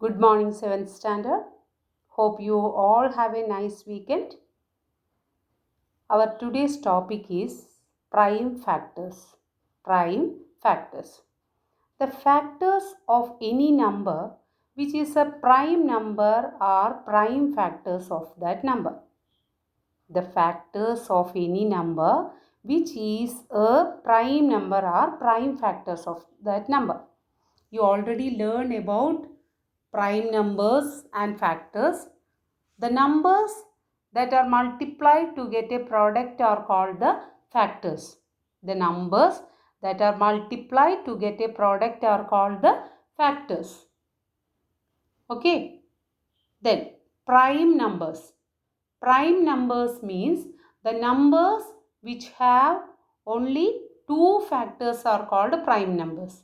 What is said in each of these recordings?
Good morning, 7th standard. Hope you all have a nice weekend. Our today's topic is prime factors. Prime factors. The factors of any number which is a prime number are prime factors of that number. The factors of any number which is a prime number are prime factors of that number. You already learned about prime numbers and factors. The numbers that are multiplied to get a product are called the factors. The numbers that are multiplied to get a product are called the factors. Okay. Then prime numbers. Prime numbers means the numbers which have only two factors are called prime numbers.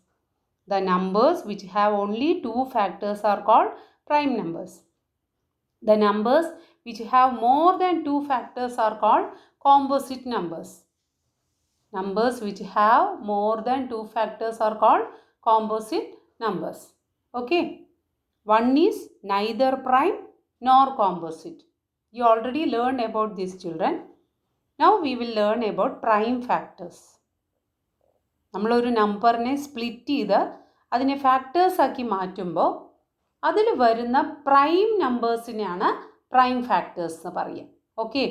The numbers which have only two factors are called prime numbers. The numbers which have more than two factors are called composite numbers. Numbers which have more than two factors are called composite numbers. Okay. One is neither prime nor composite. You already learned about this, children. Now we will learn about prime factors. നമ്മളൊരു നമ്പറിനെ split ചെയ്ത് അതിനെ factors ആക്കി മാറ്റുമ്പോൾ അതിൽ വരുന്ന prime നമ്പേഴ്സിനെയാണ് prime factors എന്ന് പറയുക. Okay.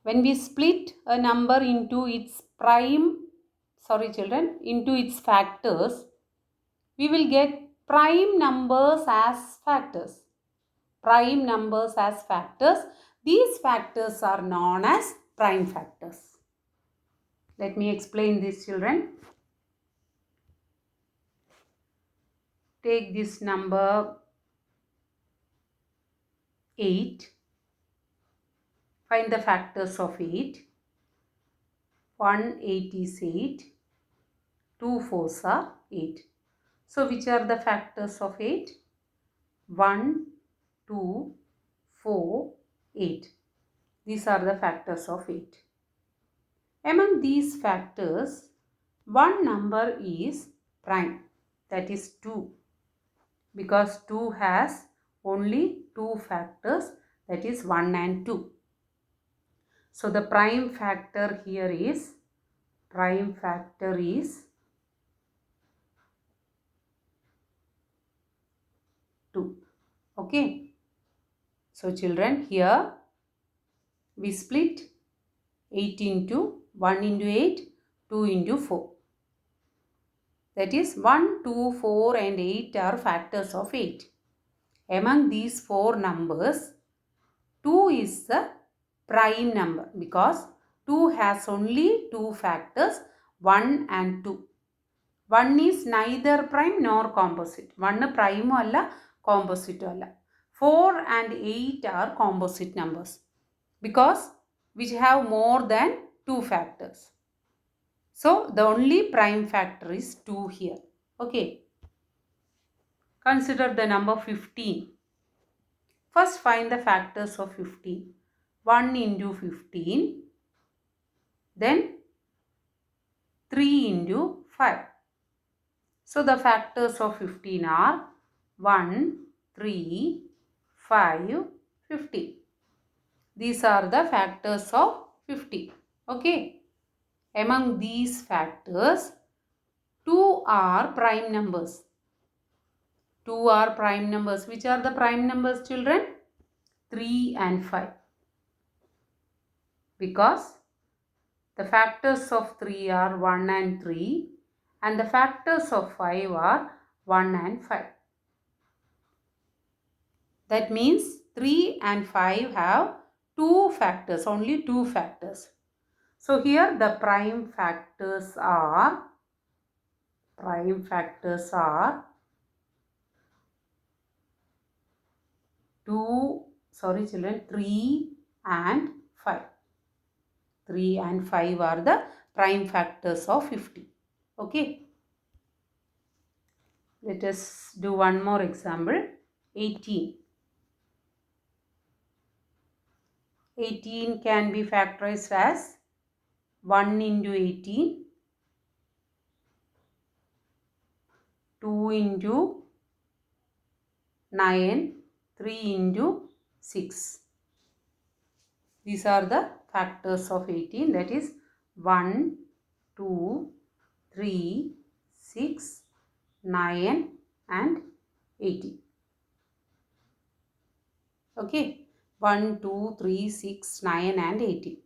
When we split a number into its factors, we will get prime numbers as factors. Prime numbers as factors. These factors are known as prime factors. Let me explain this, children. Take this number 8. Find the factors of 8. 1 8 is 8. 2 4s are 8. So which are the factors of 8? 1, 2, 4, 8. These are the factors of 8. Among these factors, one number is prime, that is 2, because 2 has only two factors, that is 1 and 2. So the prime factor here is 2. Okay. So children, here we split 8 into 1 into 8, 2 into 4. That is 1, 2, 4 and 8 are factors of 8. Among these four numbers, 2 is the prime number because 2 has only two factors, 1 and 2. 1 is neither prime nor composite. 1 prime alla, composite alla. 4 and 8 are composite numbers because which have more than two factors. So the only prime factor is 2 here. Okay. Consider the number 15. First find the factors of 15. 1 into 15. Then 3 into 5. So the factors of 15 are 1, 3, 5, 15. These are the factors of 50. Okay. Among these factors, 2 are prime numbers. 2 are prime numbers. Which are the prime numbers, children? 3 and 5. Because the factors of 3 are 1 and 3 and the factors of 5 are 1 and 5. That means 3 and 5 have two factors, only two factors. So here the prime factors are 3 and 5. 3 and 5 are the prime factors of 50. Okay. Let us do one more example. 18. 18 can be factorized as 1 into 18, 2 into 9, 3 into 6. These are the factors of 18, that is 1, 2, 3, 6, 9 and 18. Okay, 1, 2, 3, 6, 9 and 18.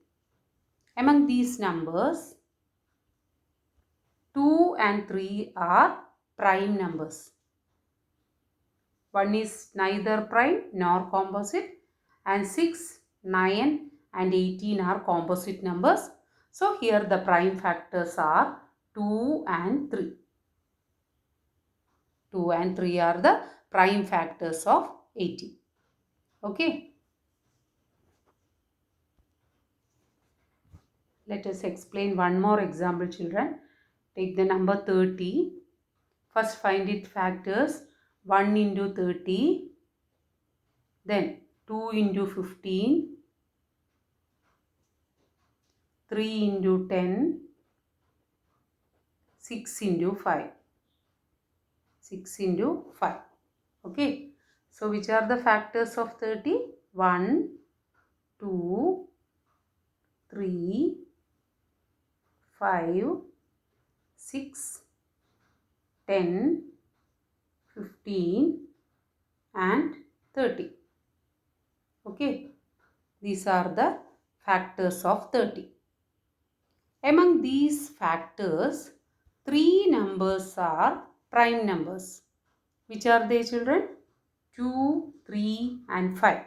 Among these numbers, 2 and 3 are prime numbers. One is neither prime nor composite, and 6, 9 and 18 are composite numbers. So here the prime factors are 2 and 3. 2 and 3 are the prime factors of 18. Okay. Let us explain one more example, children. Take the number 30. First find its factors. 1 into 30. Then 2 into 15. 3 into 10. 6 into 5. 6 into 5. Okay. So which are the factors of 30? 1, 2, 3, 5, 6, 10, 15 and 30. Okay. These are the factors of 30. Among these factors, 3 numbers are prime numbers. Which are they, children? 2, 3 and 5.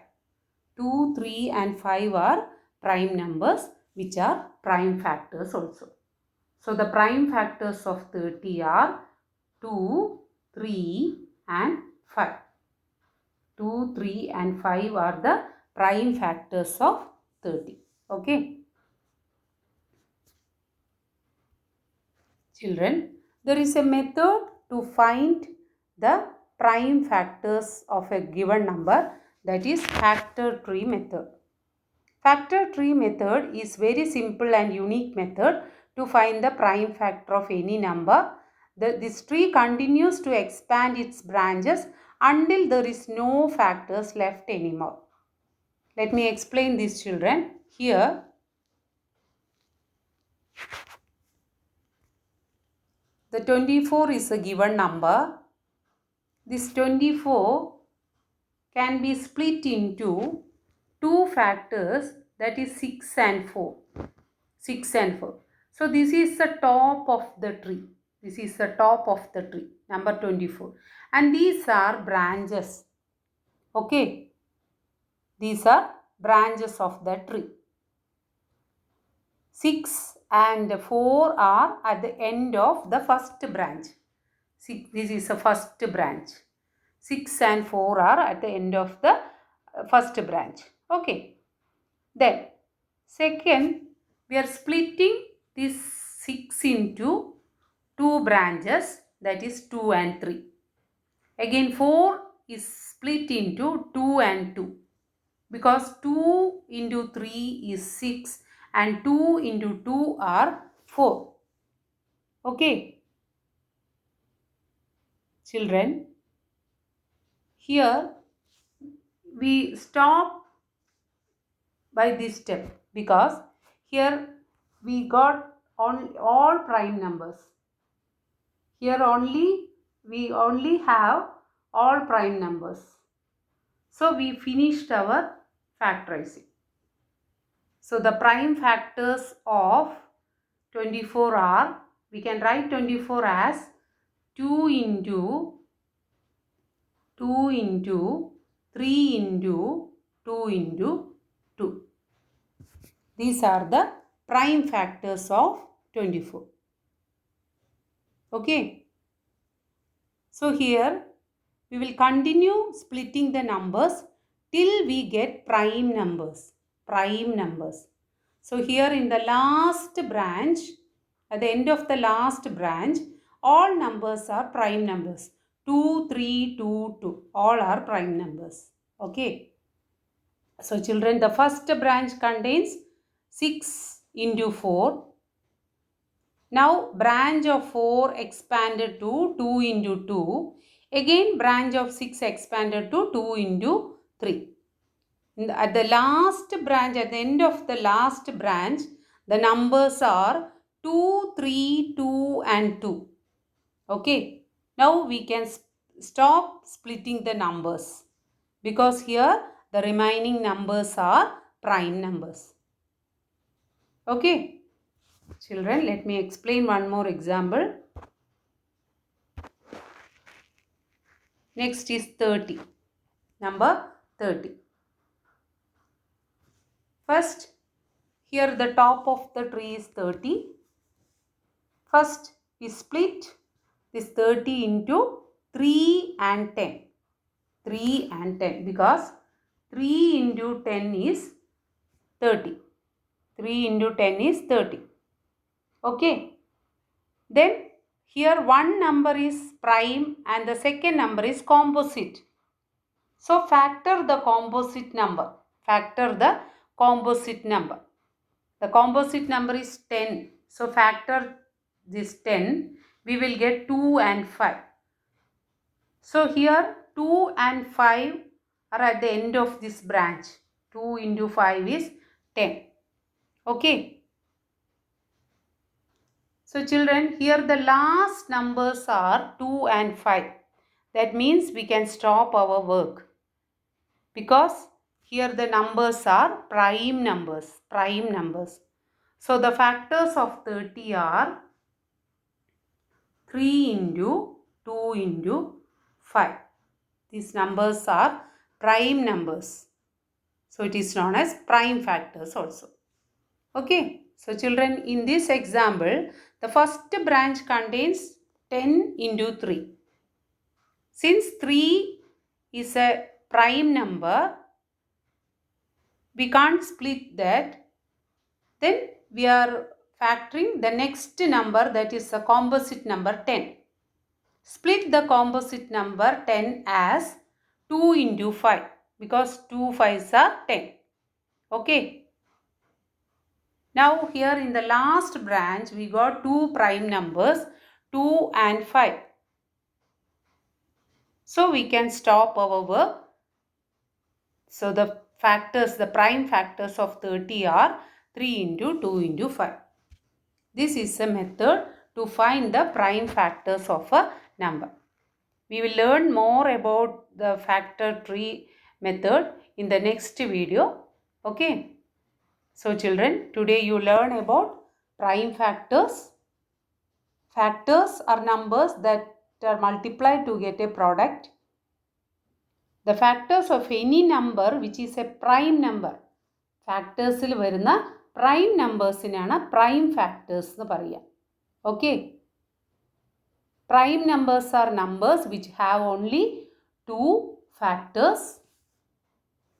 2, 3 and 5 are prime numbers which are prime factors also. So the prime factors of 30 are 2, 3 and 5. 2, 3 and 5 are the prime factors of 30. Okay. Children, there is a method to find the prime factors of a given number, that is factor tree method. Factor tree method is very simple and unique method to find the prime factor of any number. This tree continues to expand its branches until there is no factors left anymore. Let me explain this, children. Here, the 24 is a given number. This 24 can be split into two factors, that is 6 and 4. 6 and 4. So this is the top of the tree. This is the top of the tree, number 24. And these are branches. Okay. These are branches of the tree. 6 and 4 are at the end of the first branch. This is the first branch. 6 and 4 are at the end of the first branch. Okay. Then, second, we are splitting this 6 into two branches, that is 2 and 3. Again, 4 is split into 2 and 2. Because 2 into 3 is 6 and 2 into 2 are 4. Okay. Children, here we stop by this step because here we got all prime numbers. Here we only have all prime numbers. So we finished our factorizing. So the prime factors of 24 are, we can write 24 as 2 into 3 into 2 into 2. These are the prime factors of 24. Okay. So here we will continue splitting the numbers till we get prime numbers. Prime numbers. So here in the last branch, at the end of the last branch, all numbers are prime numbers. 2, 3, 2, 2. All are prime numbers. Okay. So children, the first branch contains 6 into 4. Now branch of 4 expanded to 2 into 2. Again branch of 6 expanded to 2 into 3. At the last branch, at the end of the last branch, the numbers are 2, 3, 2 and 2. Okay. Now we can stop splitting the numbers because here the remaining numbers are prime numbers. Okay. Children, let me explain one more example. Next is 30. Number 30. First, here the top of the tree is 30. First, we split this 30 into 3 and 10. 3 and 10 because 3 into 10 is 30. 3 into 10 is 30. Okay. Then here one number is prime and the second number is composite. So factor the composite number. Factor the composite number. The composite number is 10. So factor this 10. We will get 2 and 5. So here 2 and 5 are at the end of this branch. 2 into 5 is 10. Okay. So children, here the last numbers are 2 and 5. That means we can stop our work. Because here the numbers are prime numbers. Prime numbers. So the factors of 30 are 3 into 2 into 5. These numbers are prime numbers. So it is known as prime factors also. Okay. So children, in this example, the first branch contains 10 into 3. Since 3 is a prime number, we can't split that. Then we are factoring the next number, that is a composite number 10. Split the composite number 10 as 2 into 5 because 2 5s are 10. Okay. Now here in the last branch we got two prime numbers 2 and 5. So we can stop our work. So the factors, the prime factors of 30 are 3 into 2 into 5. This is a method to find the prime factors of a number. We will learn more about the factor tree method in the next video. Okay. So children, today you learn about prime factors. Factors are numbers that are multiplied to get a product. The factors of any number which is a prime number. Factors il varuna prime numbers inana prime factors nu paraya. Okay. Prime numbers are numbers which have only two factors.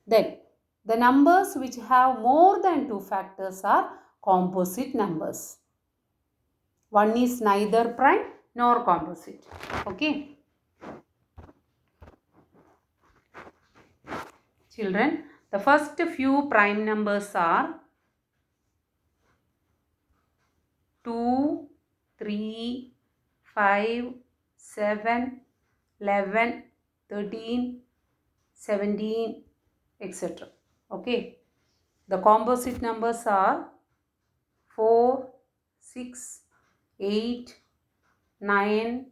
Then the numbers which have more than two factors are composite numbers. One is neither prime nor composite. Okay. Children, the first few prime numbers are 2, 3, 5, 7, 11, 13, 17, etc. Okay. The composite numbers are 4, 6, 8, 9,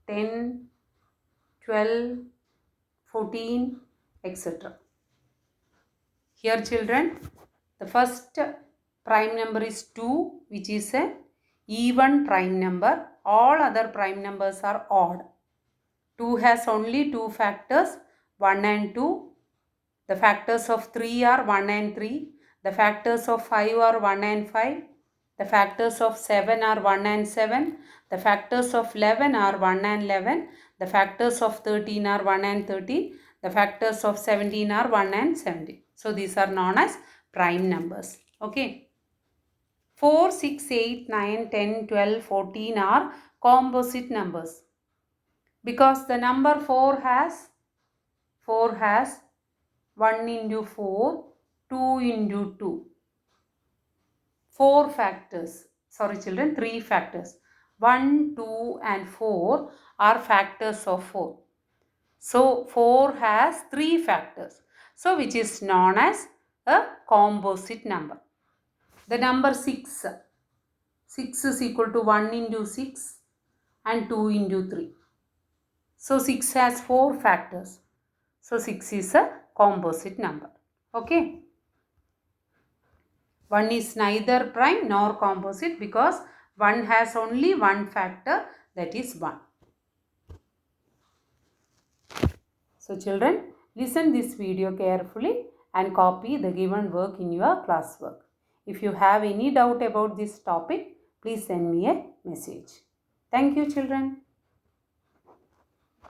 10, 12, 14, etc. Here children, the first prime number is 2, which is an even prime number. All other prime numbers are odd. 2 has only two factors, 1 and 2. The factors of 3 are 1 and 3. The factors of 5 are 1 and 5. The factors of 7 are 1 and 7. The factors of 11 are 1 and 11. The factors of 13 are 1 and 13. The factors of 17 are 1 and 17. So these are known as prime numbers. Okay. 4, 6, 8, 9, 10, 12, 14 are composite numbers. Because the number 4 has 1 into 4, 2 into 2. 4 factors. Sorry children, 3 factors. 1, 2 and 4 are factors of 4. So 4 has 3 factors. So which is known as a composite number. The number 6. 6 is equal to 1 into 6 and 2 into 3. So 6 has 4 factors. So 6 is a composite number. Okay. 1 is neither prime nor composite because 1 has only one factor, that is 1. So children, listen this video carefully and copy the given work in your classwork. If you have any doubt about this topic, please send me a message. Thank you children.